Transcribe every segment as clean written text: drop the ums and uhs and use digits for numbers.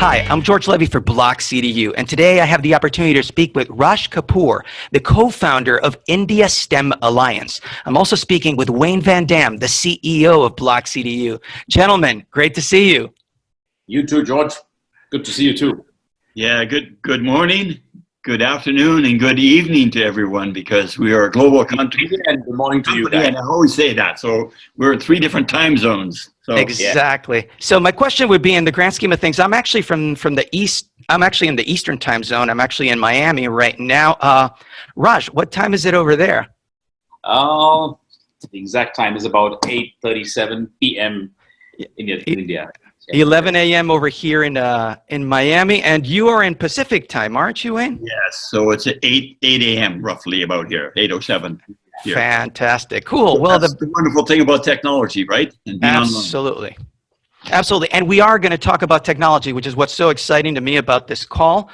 Hi, I'm George Levy for blocksEDU, and today I have the opportunity to speak with Raj Kapoor, the co-founder of India STEM Alliance. I'm also speaking with Wayne Van Dam, the CEO of blocksEDU. Gentlemen, great to see you. You too, George. Good to see you too. Yeah, good morning, good afternoon, and good evening to everyone, because we are a global country. And good morning to you guys. And I always say that. So we're in 3 different time zones. So Exactly. Yeah. So my question would be, in the grand scheme of things, I'm actually from the East. I'm actually in the Eastern time zone. I'm actually in Miami right now. Raj, what time is it over there? The exact time is about 8:37 p.m. in India. 11 a.m. over here in Miami, and you are in Pacific time, aren't you, Wayne? yes, so it's at 8 a.m. roughly about here, 8:07. Here. Fantastic, cool. Well, that's the wonderful thing about technology, right? And being absolutely. Absolutely. And we are going to talk about technology, which is what's so exciting to me about this call.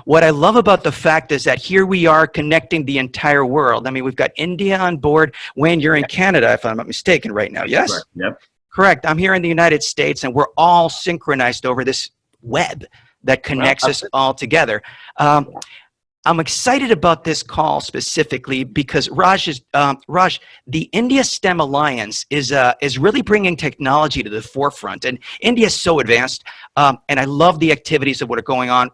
What I love about the fact is that here we are connecting the entire world. I mean, we've got India on board. Wayne, you're in Canada, if I'm not mistaken, right now. Yes? Correct. Yep. Correct. I'm here in the United States, and we're all synchronized over this web that connects us all together. I'm excited about this call specifically because Raj, the India STEM Alliance is really bringing technology to the forefront, and India is so advanced, and I love the activities of what are going on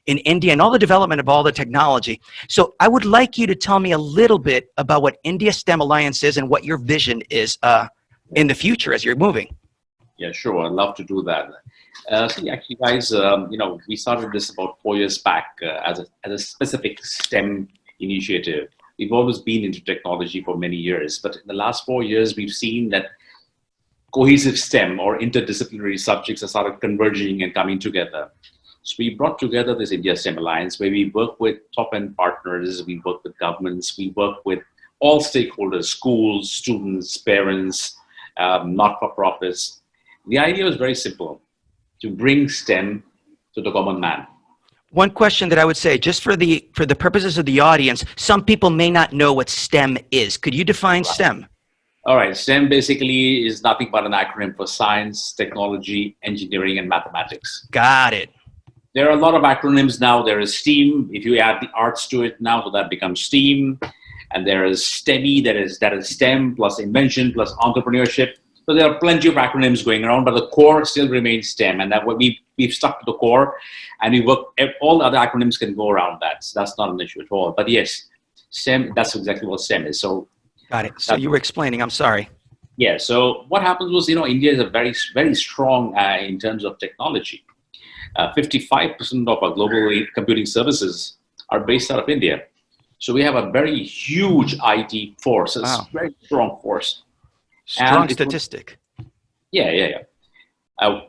in India and all the development of all the technology. So I would like you to tell me a little bit about what India STEM Alliance is and what your vision is in the future as you're moving. Yeah, sure. I'd love to do that. See, actually, guys, we started this about 4 years back as a specific STEM initiative. We've always been into technology for many years, but in the last 4 years, we've seen that cohesive STEM or interdisciplinary subjects have started converging and coming together. So we brought together this India STEM Alliance, where we work with top-end partners, we work with governments, we work with all stakeholders, schools, students, parents, not-for-profits. The idea was very simple: to bring STEM to the common man. One question that I would say, just for the purposes of the audience, some people may not know what STEM is. Could you define STEM? All right, STEM basically is nothing but an acronym for science, technology, engineering, and mathematics. Got it. There are a lot of acronyms now. There is STEAM. If you add the arts to it now, so that becomes STEAM. And there is STEMI, that is STEM plus invention plus entrepreneurship. So there are plenty of acronyms going around, but the core still remains STEM, and that we've stuck to the core, and we work. All the other acronyms can go around that. So that's not an issue at all. But yes, STEM. That's exactly what STEM is. So got it. So you were explaining. I'm sorry. Yeah. So what happens was, India is a very strong in terms of technology. 55% of our global computing services are based out of India. So we have a very huge IT force. It's a very strong force. Strong statistic. Yeah.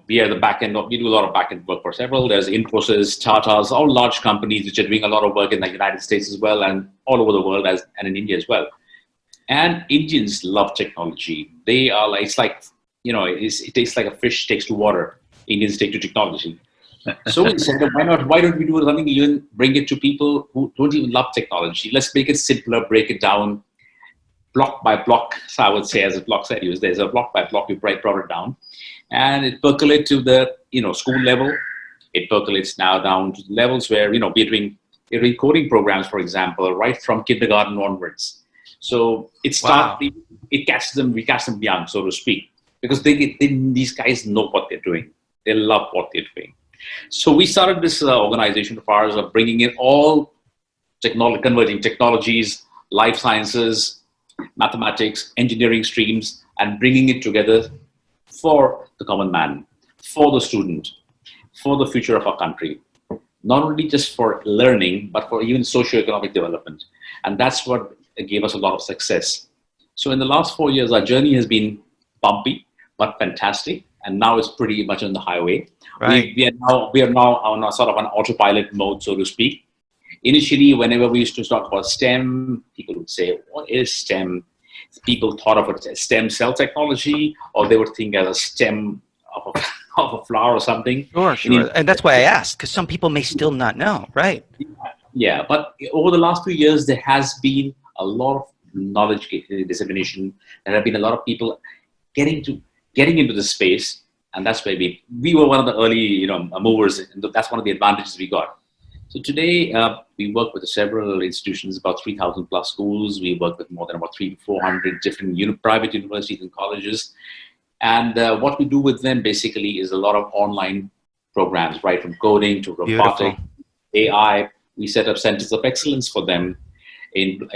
We are the back end. We do a lot of back end work for several. There's Infosys, Tata's, all large companies which are doing a lot of work in the United States as well, and all over the world, and in India as well. And Indians love technology. They are like, it tastes like a fish takes to water. Indians take to technology. So we said, why don't we do something, even bring it to people who don't even love technology? Let's make it simpler, break it down, block by block. So I would say, as a blocksEDU, there's a block by block, we brought it down, and it percolates to the school level. It percolates now down to levels where we're doing coding programs, for example, right from kindergarten onwards. So it starts. We catch them young, so to speak, because these guys know what they're doing. They love what they're doing. So we started this organization of ours of bringing in all converging technologies, life sciences, mathematics, engineering streams, and bringing it together for the common man, for the student, for the future of our country. Not only just for learning, but for even socioeconomic development. And that's what gave us a lot of success. So in the last 4 years, our journey has been bumpy, but fantastic. And now it's pretty much on the highway. Right. We are now on a sort of an autopilot mode, so to speak. Initially, whenever we used to talk about STEM, people would say, what is STEM? People thought of it as stem cell technology, or they would think as a stem of a flower or something. Sure. And that's why I asked, because some people may still not know, right? Yeah, but over the last few years, there has been a lot of knowledge dissemination. There have been a lot of people getting into the space And that's where we were one of the early movers, and that's one of the advantages we got. So today we work with several institutions, about 3,000 plus schools. We work with more than about 300 to 400 different private universities and colleges. And what we do with them basically is a lot of online programs, right from coding to robotics, AI. We set up centers of excellence for them in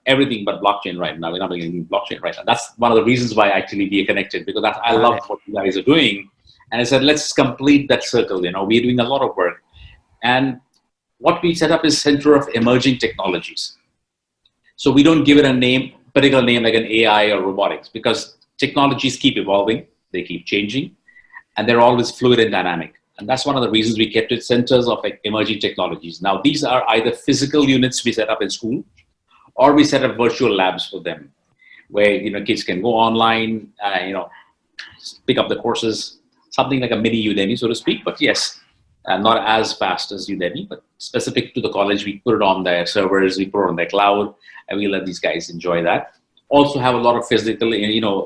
everything but blockchain right now. We're not doing blockchain right now. That's one of the reasons why actually we are connected, because I love what you guys are doing. And I said, let's complete that circle. We're doing a lot of work. And what we set up is Center of Emerging Technologies. So we don't give it a particular name like an AI or robotics, because technologies keep evolving, they keep changing, and they're always fluid and dynamic. And that's one of the reasons we kept it Centers of Emerging Technologies. Now, these are either physical units we set up in school, or we set up virtual labs for them, where kids can go online, pick up the courses, something like a mini Udemy, so to speak. But yes, not as fast as Udemy, but specific to the college. We put it on their servers, we put it on their cloud, and we let these guys enjoy that. Also have a lot of physical,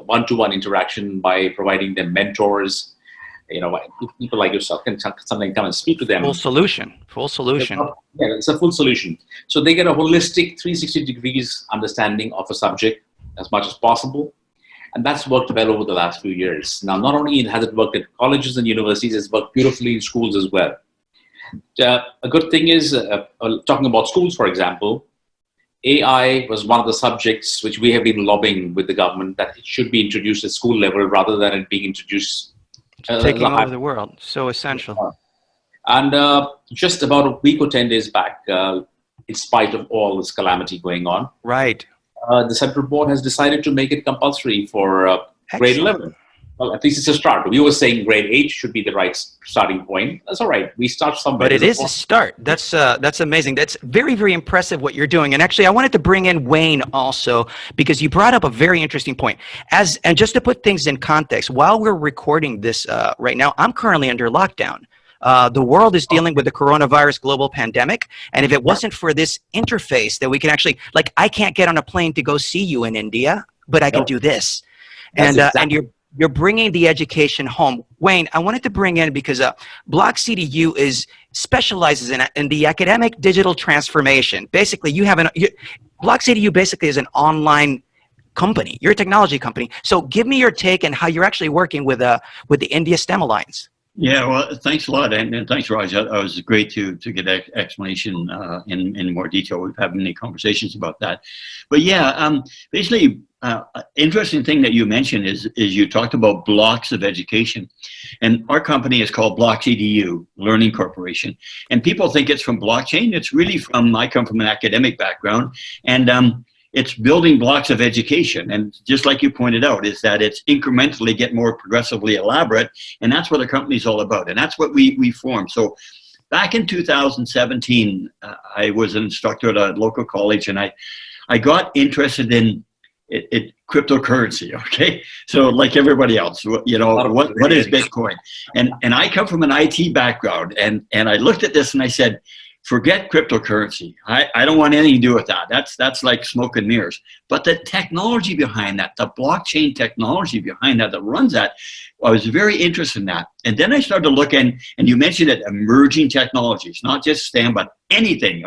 one-to-one interaction by providing them mentors. People like yourself can something come and speak to them. Full solution. Yeah, it's a full solution. So they get a holistic 360 degrees understanding of a subject as much as possible. And that's worked well over the last few years. Now, not only has it worked at colleges and universities, it's worked beautifully in schools as well. A good thing is, talking about schools, for example, AI was one of the subjects which we have been lobbying with the government that it should be introduced at school level rather than it being introduced. Taking over the world. So essential. And just about a week or 10 days back, in spite of all this calamity going on, right, the Central Board has decided to make it compulsory for grade 11. Well, at least it's a start. We were saying grade 8 should be the right starting point. That's all right. We start somewhere. But it is a start. That's amazing. That's very, very impressive what you're doing. And actually, I wanted to bring in Wayne also, because you brought up a very interesting point. And just to put things in context, while we're recording this right now, I'm currently under lockdown. The world is dealing with the coronavirus global pandemic. And if it wasn't for this interface that we can actually, like, I can't get on a plane to go see you in India, but I can do this. And you're bringing the education home. Wayne, I wanted to bring in, because blocksEDU specializes in the academic digital transformation. Basically, blocksEDU basically is an online company. You're a technology company. So give me your take on how you're actually working with the India STEM Alliance. Yeah, well, thanks a lot, and thanks, Raj. It was great to get an explanation in more detail. We've had many conversations about that, but yeah, basically, interesting thing that you mentioned is you talked about blocks of education, and our company is called blocksEDU Learning Corporation, and people think it's from blockchain. It's really I come from an academic background, and it's building blocks of education. And just like you pointed out, is that it's incrementally get more progressively elaborate. And that's what our company is all about. And that's what we formed. So back in 2017, I was an instructor at a local college, and I got interested in cryptocurrency. Okay. So like everybody else, what is Bitcoin? And I come from an IT background, and I looked at this and I said, forget cryptocurrency. I don't want anything to do with that. That's like smoke and mirrors. But the technology behind that, the blockchain technology behind that runs that, I was very interested in that. And then I started looking, and you mentioned it, emerging technologies, not just STEM, but anything.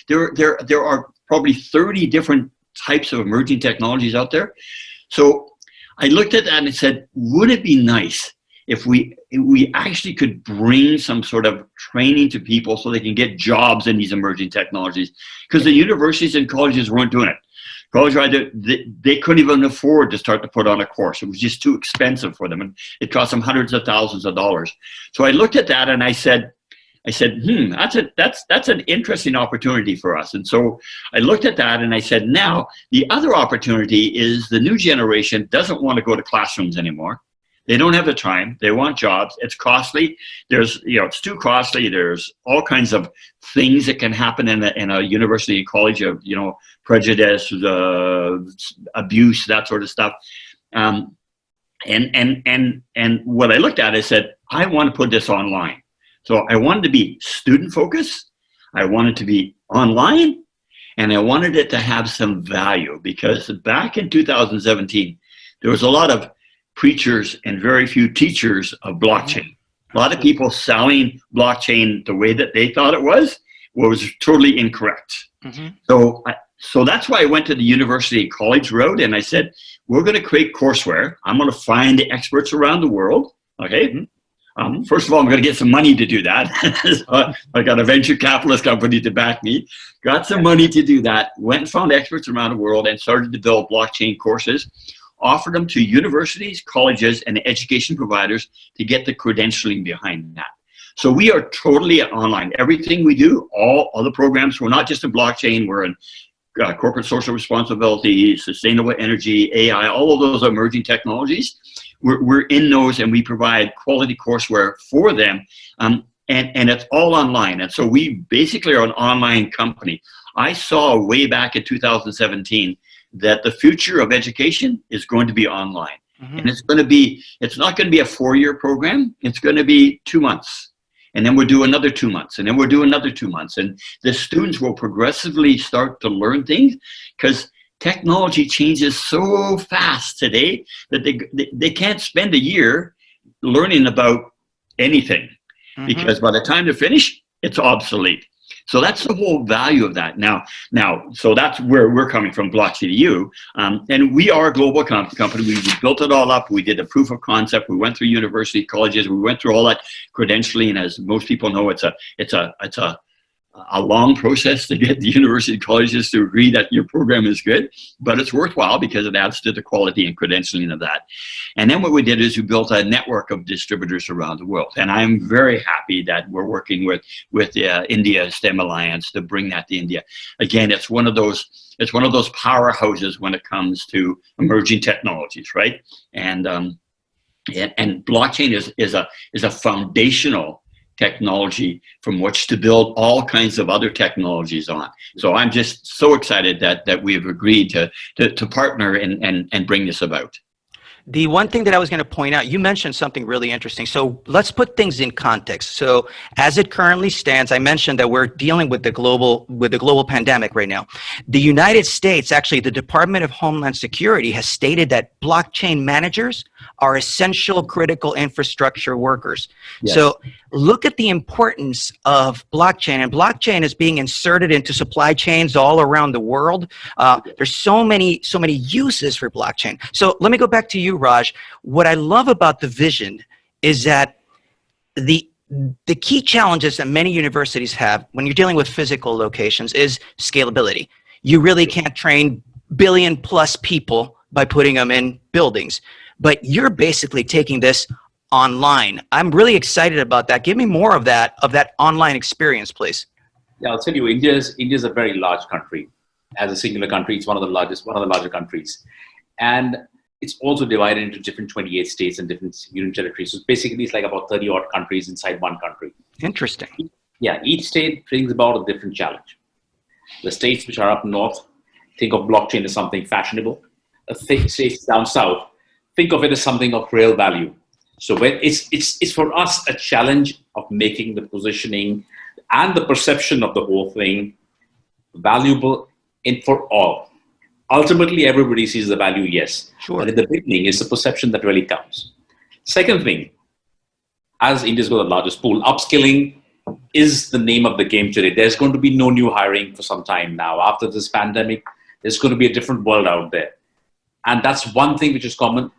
There are probably 30 different types of emerging technologies out there. So I looked at that and I said, wouldn't it be nice if we actually could bring some sort of training to people so they can get jobs in these emerging technologies? Because the universities and colleges weren't doing it. Colleges, they couldn't even afford to start to put on a course. It was just too expensive for them, and it cost them hundreds of thousands of dollars. So I looked at that and I said, that's an interesting opportunity for us. And so I looked at that and I said, now the other opportunity is the new generation doesn't want to go to classrooms anymore. They don't have the time. They want jobs. It's costly. It's too costly. There's all kinds of things that can happen in a university and college of, prejudice, abuse, that sort of stuff. And what I looked at, I said, I want to put this online. So I wanted to be student focused. I wanted to be online, and I wanted it to have some value, because back in 2017, there was a lot of preachers and very few teachers of blockchain. A lot of people selling blockchain the way that they thought it was totally incorrect. So that's why I went to the university college road, and I said, we're going to create courseware. I'm going to find the experts around the world. Okay. First of all, I'm going to get some money to do that. So I got a venture capitalist company to back me. Got some money to do that. Went and found experts around the world and started to develop blockchain courses. Offered them to universities, colleges, and education providers to get the credentialing behind that. So we are totally online. Everything we do, all other programs, we're not just in blockchain, we're in corporate social responsibility, sustainable energy, AI, all of those emerging technologies. We're in those, and we provide quality courseware for them, and it's all online. And so we basically are an online company. I saw way back in 2017 that the future of education is going to be online. And it's not going to be a 4-year program. It's going to be 2 months. And then we'll do another 2 months, and then we'll do another 2 months. And the students will progressively start to learn things, because technology changes so fast today that they can't spend a year learning about anything, because by the time they finish, it's obsolete. So that's the whole value of that. Now, so that's where we're coming from, blocksEDU. And we are a global company. We built it all up. We did a proof of concept. We went through university, colleges. We went through all that credentialing. And as most people know, it's a long process to get the university colleges to agree that your program is good, but it's worthwhile because it adds to the quality and credentialing of that. And then what we did is we built a network of distributors around the world. And I'm very happy that we're working with India STEM Alliance to bring that to India. Again, it's one of those powerhouses when it comes to emerging technologies, right? And blockchain is a foundational technology from which to build all kinds of other technologies on. So I'm just so excited that we have agreed to partner and bring this about. The one thing that I was going to point out, you mentioned something really interesting. So let's put things in context. So as it currently stands, I mentioned that we're dealing with the global pandemic right now. The United States, actually, the Department of Homeland Security has stated that blockchain managers are essential critical infrastructure workers. Yes. So look at the importance of blockchain, and blockchain is being inserted into supply chains all around the world. There's so many uses for blockchain. So let me go back to you, Raj. What I love about the vision is that the key challenges that many universities have when you're dealing with physical locations is scalability. You really can't train billion-plus people by putting them in buildings. But you're basically taking this online. I'm really excited about that. Give me more of that online experience, please. Yeah, I'll tell you, India's a very large country. As a singular country, it's one of the larger countries. And it's also divided into different 28 states and different union territories. So basically, it's like about 30 odd countries inside one country. Interesting. Yeah, each state brings about a different challenge. The states which are up north think of blockchain as something fashionable. The states down south think of it as something of real value. So when it's for us a challenge of making the positioning and the perception of the whole thing valuable for all. Ultimately, everybody sees the value, yes. Sure. But in the beginning, it's the perception that really counts. Second thing, as India's got the largest pool, upskilling is the name of the game today. There's going to be no new hiring for some time now. After this pandemic, there's going to be a different world out there. And that's one thing which is common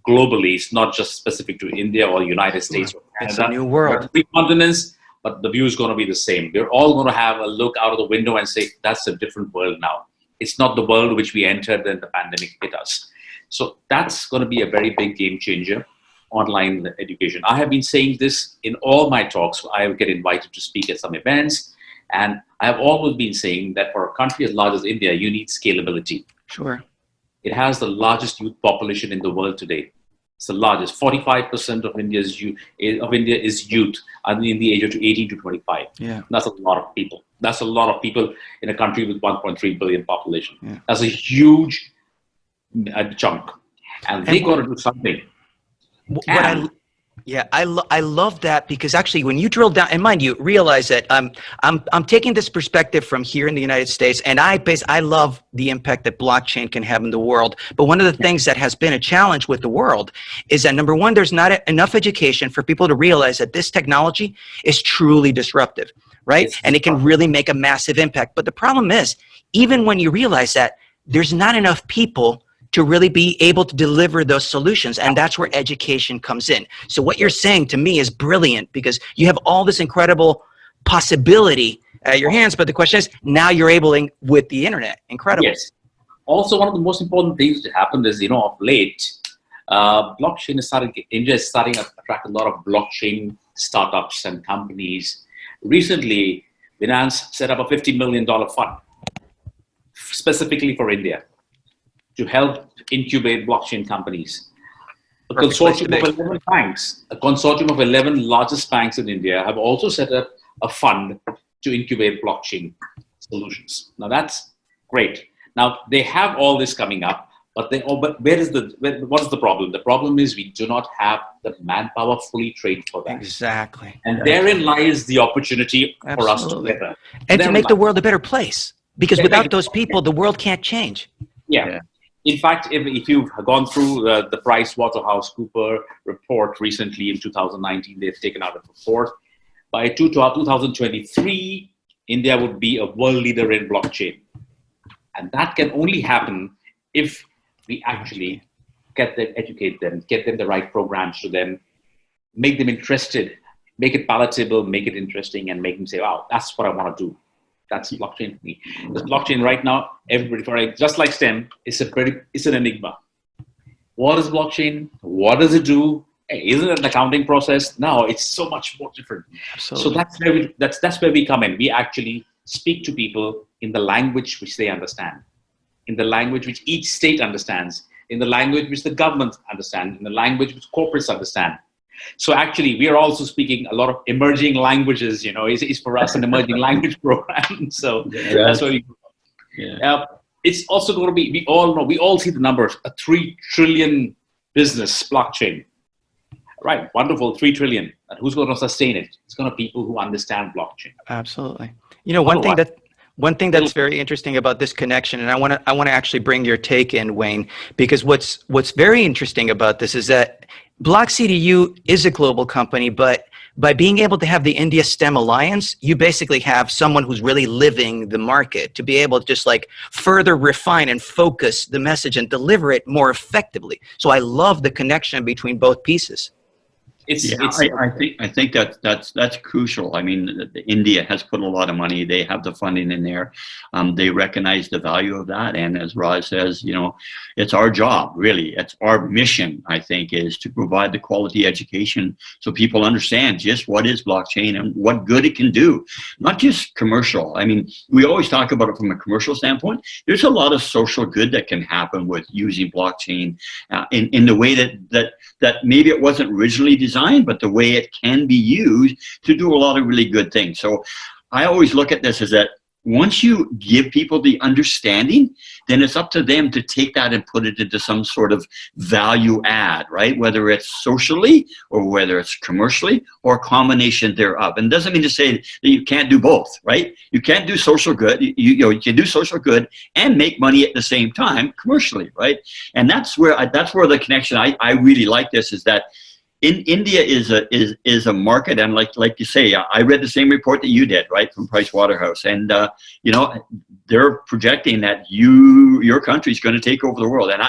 globally. It's not just specific to India or the United States or Canada. It's a new world. Three continents, but the view is going to be the same. We're all going to have a look out of the window and say, that's a different world now. It's not the world which we entered when the pandemic hit us. So that's going to be a very big game changer, online education. I have been saying this in all my talks. I get invited to speak at some events. And I have always been saying that for a country as large as India, you need scalability. Sure. It has the largest youth population in the world today. It's the largest. 45% of India is youth in the age of 18 to 25. Yeah. That's a lot of people. That's a lot of people in a country with 1.3 billion population. Yeah. That's a huge chunk. And they got to do something. Yeah, I love that, because actually when you drill down, and mind you, realize that I'm taking this perspective from here in the United States, and I love the impact that blockchain can have in the world. But one of the things that has been a challenge with the world is that, number one, there's not enough education for people to realize that this technology is truly disruptive, right? It's And it can really make a massive impact. But the problem is, even when you realize that, there's not enough people to really be able to deliver those solutions. And that's where education comes in. So what you're saying to me is brilliant, because you have all this incredible possibility at your hands. But the question is, now you're able with the internet. Incredible. Yes. Also, one of the most important things that happened is, of late, blockchain is India is starting to attract a lot of blockchain startups and companies. Recently, Binance set up a $50 million fund specifically for India to help incubate blockchain companies. A consortium of 11 banks, a consortium of 11 largest banks in India have also set up a fund to incubate blockchain solutions. Now that's great. Now they have all this coming up, but what is the problem? The problem is we do not have the manpower fully trained for that. Exactly. And therein lies the opportunity for us together. And to make the world a better place, because without those people, the world can't change. Yeah. In fact, if you've gone through the PricewaterhouseCoopers report recently in 2019, they've taken out a report. By 2023, India would be a world leader in blockchain. And that can only happen if we actually educate them, get them the right programs to them, make them interested, make it palatable, make it interesting, and make them say, wow, that's what I want to do. That's blockchain for me. Because blockchain right now, everybody, just like STEM, it's an enigma. What is blockchain? What does it do? Hey, isn't it an accounting process? No, it's so much more different. Absolutely. So that's where we come in. We actually speak to people in the language which they understand, in the language which each state understands, in the language which the government understands, in the language which corporates understand. So actually, we are also speaking a lot of emerging languages. It's for us an emerging language program. So that's what it's also going to be. We all see the numbers: a 3 trillion business blockchain. Right, wonderful, 3 trillion. And who's going to sustain it? It's going to be people who understand blockchain. Absolutely. One thing that's very interesting about this connection, and I want to actually bring your take in, Wayne, because what's very interesting about this is that blocksEDU is a global company, but by being able to have the India STEM Alliance, you basically have someone who's really living the market to be able to just like further refine and focus the message and deliver it more effectively. So I love the connection between both pieces. I think that's crucial. I mean, India has put a lot of money. They have the funding in there. They recognize the value of that. And as Raj says, it's our job, really. It's our mission, I think, is to provide the quality education so people understand just what is blockchain and what good it can do. Not just commercial. I mean, we always talk about it from a commercial standpoint. There's a lot of social good that can happen with using blockchain in the way that maybe it wasn't originally designed, but the way it can be used to do a lot of really good things. So I always look at this as that once you give people the understanding, then it's up to them to take that and put it into some sort of value add, right? Whether it's socially or whether it's commercially or a combination thereof. And it doesn't mean to say that you can't do both, right? You can't do social good. You can do social good and make money at the same time commercially, right? And that's where the connection I really like this is that in India is a market, and like you say, I read the same report that you did, right, from Pricewaterhouse, and they're projecting that your country is going to take over the world, and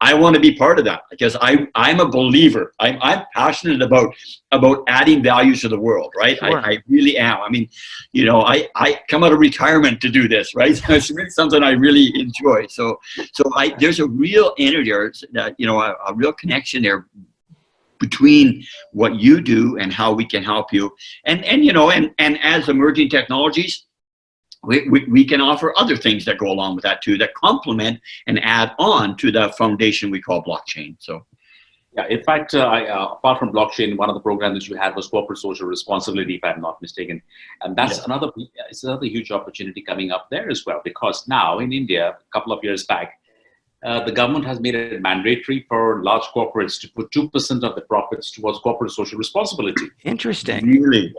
I want to be part of that because I'm a believer. I'm passionate about adding value to the world, right? Sure. I really am. I mean, I come out of retirement to do this, right? So it's really something I really enjoy. So there's a real energy, a real connection there between what you do and how we can help you, and as emerging technologies, we can offer other things that go along with that too, that complement and add on to the foundation we call blockchain. So yeah, in fact, apart from blockchain, one of the programs that you had was corporate social responsibility, if I'm not mistaken, and that's another huge opportunity coming up there as well, because now in India, a couple of years back, the government has made it mandatory for large corporates to put 2% of the profits towards corporate social responsibility. Interesting. Really?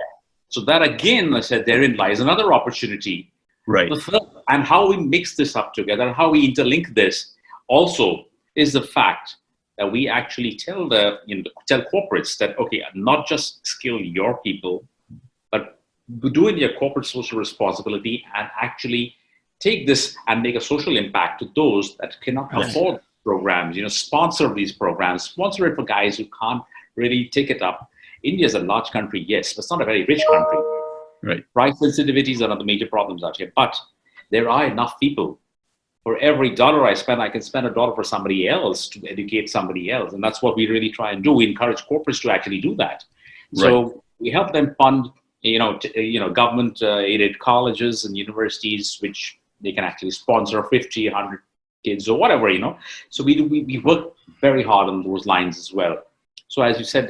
So that again, I said, therein lies another opportunity. Right. The third, and how we mix this up together, how we interlink this also is the fact that we actually tell tell corporates that, okay, not just skill your people, but do in your corporate social responsibility and actually take this and make a social impact to those that cannot afford programs, sponsor these programs, sponsor it for guys who can't really take it up. India is a large country, yes, but it's not a very rich country. Right. Price sensitivity is one of the major problems out here, but there are enough people. For every dollar I spend, I can spend $1 for somebody else to educate somebody else. And that's what we really try and do. We encourage corporates to actually do that. Right. So we help them fund, government aided colleges and universities, which they can actually sponsor 50, 100 kids or whatever, So we work very hard on those lines as well. So as you said,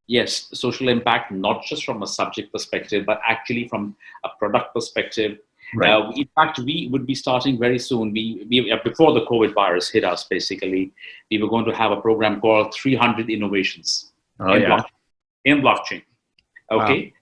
yes, social impact, not just from a subject perspective, but actually from a product perspective. Right. In fact, we would be starting very soon. We before the COVID virus hit us, basically, we were going to have a program called 300 Innovations in blockchain. Okay.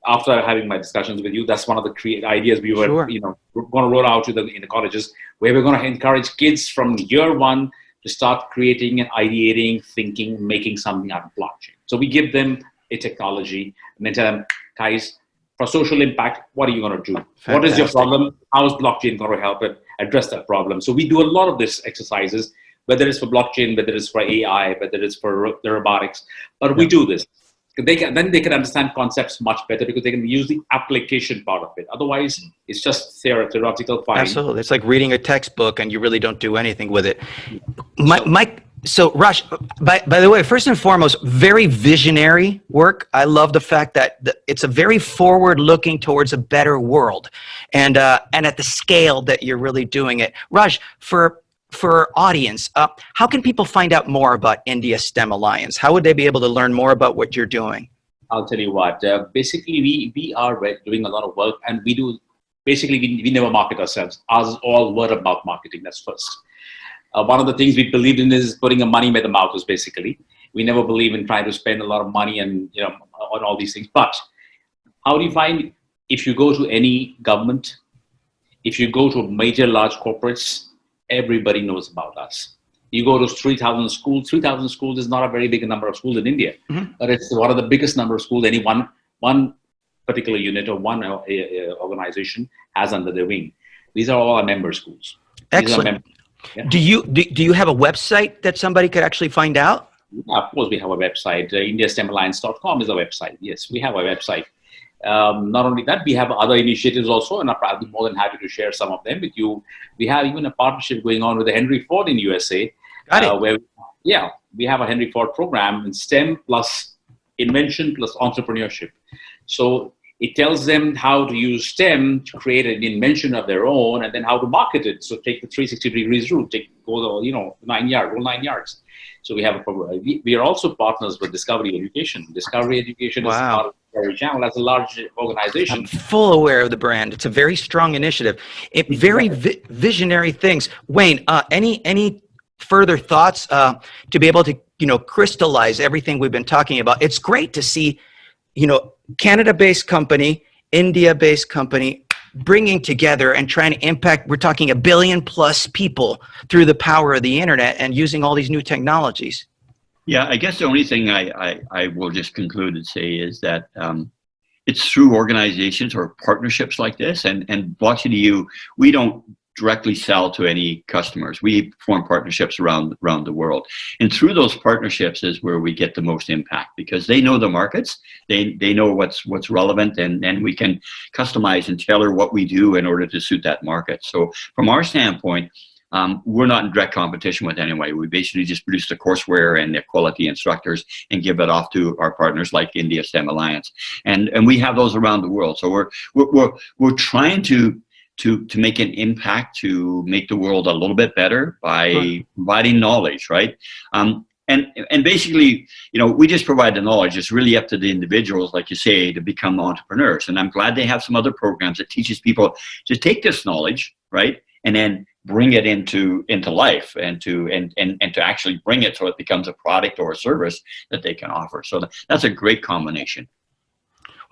Wow. After having my discussions with you, that's one of the ideas we were, going to roll out in the colleges, where we're going to encourage kids from year one to start creating and ideating, thinking, making something out of blockchain. So we give them a technology and then tell them, guys, for social impact, what are you going to do? Fantastic. What is your problem? How is blockchain going to help it address that problem? So we do a lot of these exercises, whether it's for blockchain, whether it's for AI, whether it's for the robotics, but we do this. Then they can understand concepts much better because they can use the application part of it. Otherwise, it's just theoretical. Fine. Absolutely. It's like reading a textbook and you really don't do anything with it. So Raj, by the way, first and foremost, very visionary work. I love the fact that it's a very forward-looking towards a better world, and at the scale that you're really doing it. Raj, for our audience, how can people find out more about India STEM Alliance? How would they be able to learn more about what you're doing? I'll tell you what. Basically, we are doing a lot of work, and we do. Basically, we never market ourselves. Ours is all word of mouth marketing. That's first. One of the things we believed in is putting a money where the mouth is. Basically, we never believe in trying to spend a lot of money and on all these things. But how do you find, if you go to any government, if you go to major large corporates, everybody knows about us. You go to 3,000 schools. 3,000 schools is not a very big number of schools in India, but it's one of the biggest number of schools any one particular unit or one organization has under their wing. These are all our member schools. Excellent. Yeah. Do you have a website that somebody could actually find out? Yeah, of course, we have a website. indiastemalliance.com is a website. Yes, we have a website. Not only that, we have other initiatives also, and I'll be more than happy to share some of them with you. We have even a partnership going on with the Henry Ford in USA, where we have a Henry Ford program in STEM plus invention plus entrepreneurship. So it tells them how to use STEM to create an invention of their own, and then how to market it. So take the 360 degrees route, go the 9 yards. So we have we are also partners with Discovery Education. Discovery Education is part of Discovery Channel. That's a large organization. I'm full aware of the brand. It's a very strong initiative. Very visionary things. Wayne, any further thoughts to be able to crystallize everything we've been talking about? It's great to see Canada-based company, India-based company, bringing together and trying to impact, we're talking 1 billion plus people through the power of the internet and using all these new technologies. Yeah, I guess the only thing I will just conclude and say is that it's through organizations or partnerships like this, and blocksEDU, we don't directly sell to any customers. We form partnerships around the world. And through those partnerships is where we get the most impact, because they know the markets, they know what's relevant, and we can customize and tailor what we do in order to suit that market. So from our standpoint, we're not in direct competition with anyone. We basically just produce the courseware and the quality instructors and give it off to our partners like India STEM Alliance. And we have those around the world. So we're trying to make an impact, to make the world a little bit better by providing knowledge, right? And basically, we just provide the knowledge. It's really up to the individuals, like you say, to become entrepreneurs. And I'm glad they have some other programs that teaches people to take this knowledge, right? And then bring it into life and to actually bring it so it becomes a product or a service that they can offer. So that's a great combination.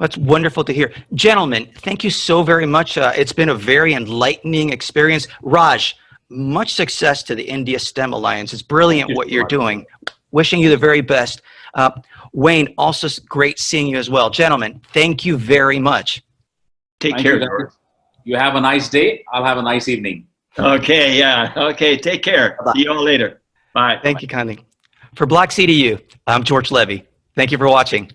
That's wonderful to hear. Gentlemen, thank you so very much. It's been a very enlightening experience. Raj, much success to the India STEM Alliance. It's brilliant what you're doing. Wishing you the very best. Wayne, also great seeing you as well. Gentlemen, thank you very much. Take care, George. You have a nice day. I'll have a nice evening. Okay, yeah. Okay, take care. Bye-bye. See you all later. Bye. Thank you kindly. For blocksEDU, I'm George Levy. Thank you for watching.